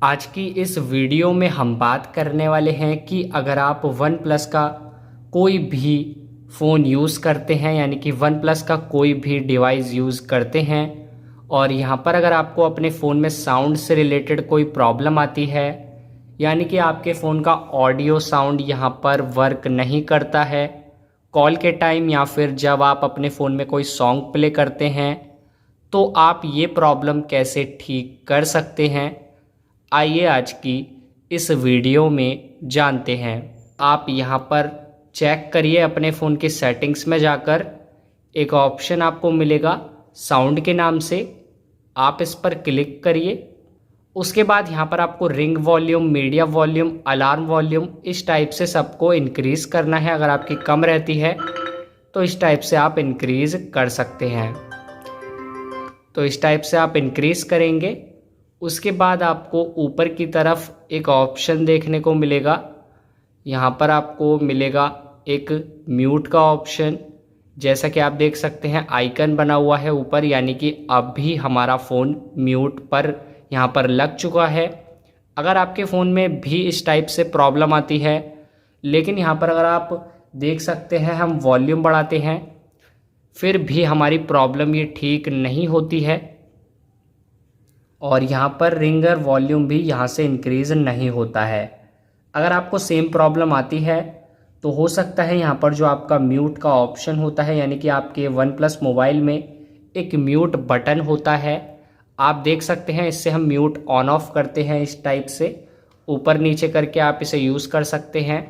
आज की इस वीडियो में हम बात करने वाले हैं कि अगर आप वन प्लस का कोई भी फ़ोन यूज़ करते हैं यानी कि वन प्लस का कोई भी डिवाइस यूज़ करते हैं और यहाँ पर अगर आपको अपने फ़ोन में साउंड से रिलेटेड कोई प्रॉब्लम आती है यानी कि आपके फ़ोन का ऑडियो साउंड यहाँ पर वर्क नहीं करता है कॉल के टाइम या फिर जब आप अपने फ़ोन में कोई सॉन्ग प्ले करते हैं, तो आप ये प्रॉब्लम कैसे ठीक कर सकते हैं, आइए आज की इस वीडियो में जानते हैं। आप यहाँ पर चेक करिए अपने फ़ोन की सेटिंग्स में जाकर एक ऑप्शन आपको मिलेगा साउंड के नाम से, आप इस पर क्लिक करिए। उसके बाद यहाँ पर आपको ring volume, media volume, alarm volume इस टाइप से सबको इंक्रीज़ करना है। अगर आपकी कम रहती है तो इस टाइप से आप इंक्रीज़ कर सकते हैं। तो इस टाइप से आप इंक्रीज़ करेंगे। उसके बाद आपको ऊपर की तरफ एक ऑप्शन देखने को मिलेगा। यहाँ पर आपको मिलेगा एक म्यूट का ऑप्शन, जैसा कि आप देख सकते हैं आइकन बना हुआ है ऊपर, यानी कि अब भी हमारा फ़ोन म्यूट पर यहाँ पर लग चुका है। अगर आपके फ़ोन में भी इस टाइप से प्रॉब्लम आती है, लेकिन यहाँ पर अगर आप देख सकते हैं हम वॉल्यूम बढ़ाते हैं फिर भी हमारी प्रॉब्लम ये ठीक नहीं होती है और यहाँ पर रिंगर वॉल्यूम भी यहाँ से इंक्रीज़ नहीं होता है। अगर आपको सेम प्रॉब्लम आती है तो हो सकता है यहाँ पर जो आपका म्यूट का ऑप्शन होता है, यानी कि आपके वन प्लस मोबाइल में एक म्यूट बटन होता है, आप देख सकते हैं। इससे हम म्यूट ऑन ऑफ करते हैं, इस टाइप से ऊपर नीचे करके आप इसे यूज़ कर सकते हैं।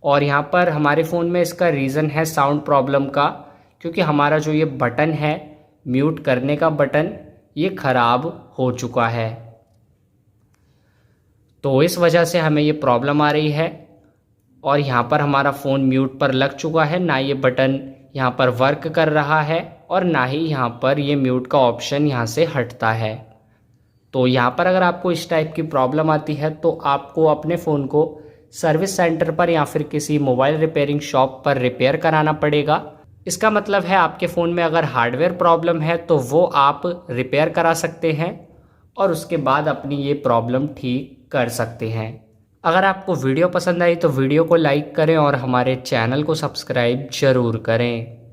और यहाँ पर हमारे फ़ोन में इसका रीज़न है साउंड प्रॉब्लम का, क्योंकि हमारा जो ये बटन है म्यूट करने का बटन, ये ख़राब हो चुका है, तो इस वजह से हमें ये प्रॉब्लम आ रही है। और यहाँ पर हमारा फ़ोन म्यूट पर लग चुका है, ना ये बटन यहाँ पर वर्क कर रहा है और ना ही यहाँ पर ये म्यूट का ऑप्शन यहाँ से हटता है। तो यहाँ पर अगर आपको इस टाइप की प्रॉब्लम आती है तो आपको अपने फ़ोन को सर्विस सेंटर पर या फिर किसी मोबाइल रिपेयरिंग शॉप पर रिपेयर कराना पड़ेगा। इसका मतलब है आपके फ़ोन में अगर हार्डवेयर प्रॉब्लम है तो वो आप रिपेयर करा सकते हैं और उसके बाद अपनी ये प्रॉब्लम ठीक कर सकते हैं। अगर आपको वीडियो पसंद आई तो वीडियो को लाइक करें और हमारे चैनल को सब्सक्राइब ज़रूर करें।